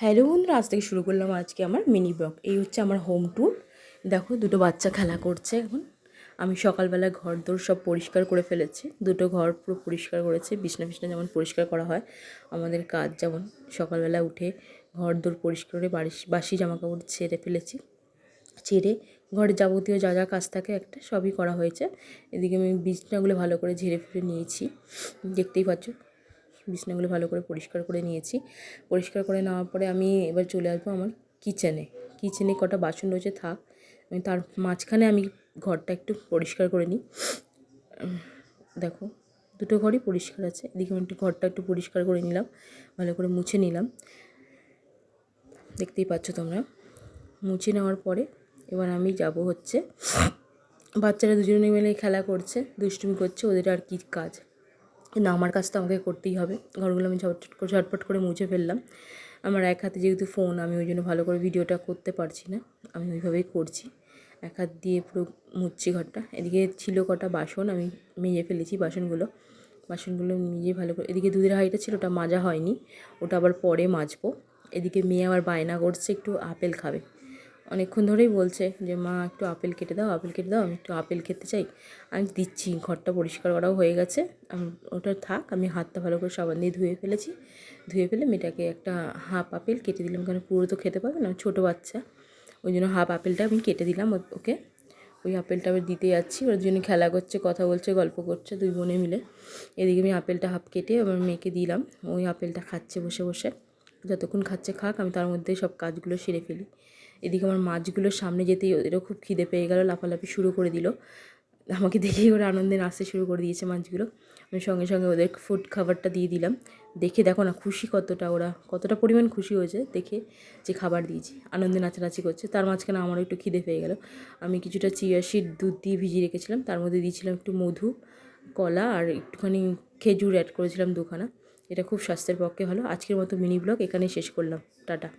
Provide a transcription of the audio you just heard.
Hello বন্ধুরা, আজ থেকে শুরু করলাম আজকে আমার মিনি ব্লগ। এই হচ্ছে আমার হোম ট্যুর। দেখো, দুটো বাচ্চা খেলা করছে এখন। আমি সকালবেলা ঘর দোর সব পরিষ্কার করে ফেলেছি। দুটো ঘর পুরো পরিষ্কার করেছি, বিছনা ফিছনা যেমন পরিষ্কার করা হয় আমাদের কাজ, যেমন সকালবেলা উঠে ঘর দোর পরিষ্কার করে বাসি জামাকাপড় ছেড়ে ফেলেছি। ছেড়ে ঘরে যাবতীয় যা যা কাজ থাকে একটা সবই করা হয়েছে। এদিকে আমি বিছনাগুলো ভালো করে ঝেড়ে ফিরে নিয়েছি, দেখতেই পাচ্ছ। বিছনাগুলো ভালো করে পরিষ্কার করে নিয়েছি। পরিষ্কার করে নেওয়ার পরে আমি এবার চলে আসবো আমার কিচেনে কটা বাসন রয়েছে থাক, আমি তার মাঝখানে আমি ঘরটা একটু পরিষ্কার করে নিই। দেখো, দুটো ঘরই পরিষ্কার আছে। এদিকে আমি একটু ঘরটা একটু পরিষ্কার করে নিলাম, ভালো করে মুছে নিলাম, দেখতেই পাচ্ছ তোমরা। মুছে নেওয়ার পরে এবার আমি যাব হচ্ছে, বাচ্চারা দুজনে মিলে খেলা করছে, দুষ্টুমি করছে, ওদের আর কি কাজ। কিন্তু আমার কাজ তো আমাকে করতেই হবে। ঘরগুলো আমি ঝটপট করে মুছে ফেললাম। আমার এক হাতে যেহেতু ফোন, আমি ওই জন্য ভালো করে ভিডিওটা করতে পারছি না, আমি ওইভাবেই করছি। এক হাত দিয়ে পুরো মুছছি ঘরটা। এদিকে ছিল কটা বাসন, আমি মেজে ফেলেছি বাসনগুলো মেজে ভালো করে। এদিকে দুধের হাঁড়িটা ছিল, ওটা মাজা হয়নি, ওটা আবার পরে মাজবো। এদিকে মেয়ে আবার বায়না করছে একটু আপেল খাবে। অনেকক্ষণ ধরেই বলছে যে মা একটু আপেল কেটে দাও, আমি একটু আপেল খেতে চাই। আমি দিচ্ছি। ঘরটা পরিষ্কার করাও হয়ে গেছে, ওটা থাক। আমি হাতটা ভালো করে সাবান দিয়ে ধুয়ে ফেলেছি। ধুয়ে ফেলে মেয়েটাকে একটা হাফ আপেল কেটে দিলাম, কারণ পুরো তো খেতে পারবে না, ছোটো বাচ্চা। ওই জন্য হাফ আপেলটা আমি কেটে দিলাম ওকে। ওই আপেলটা আবার দিতে যাচ্ছি, ওর জন্য খেলা করছে, কথা বলছে, গল্প করছে দুই বোনে মিলে। এদিকে আমি আপেলটা হাফ কেটে আমার মেয়েকে দিলাম, ওই আপেলটা খাচ্ছে বসে বসে। যতক্ষণ খাচ্ছে খাক, আমি তার মধ্যে সব কাজগুলো সেরে ফেলি। এদিকে আমার মাছগুলোর সামনে যেতেই ওদেরও খুব খিদে পেয়ে গেল, লাফালাফি শুরু করে দিল। আমাকে দেখেই ওরা আনন্দে নাচতে শুরু করে দিয়েছে মাছগুলো। আমি সঙ্গে সঙ্গে ওদের ফুড খাবারটা দিয়ে দিলাম। দেখে দেখো না খুশি কতটা, ওরা কতটা পরিমাণ খুশি হয়েছে দেখে যে খাবার দিয়েছি, আনন্দে নাচানাচি করছে। তার মাঝখানে আমারও একটু খিদে পেয়ে গেল। আমি কিছুটা চিয়া সিড দুধ দিয়ে ভিজিয়ে রেখেছিলাম, তার মধ্যে দিয়েছিলাম একটু মধু, কলা আর একটুখানি খেজুর অ্যাড করেছিলাম দুখানা। এটা খুব স্বাস্থ্যের পক্ষে ভালো। আজকের মতো মিনি ব্লগ এখানেই শেষ করলাম। টাটা।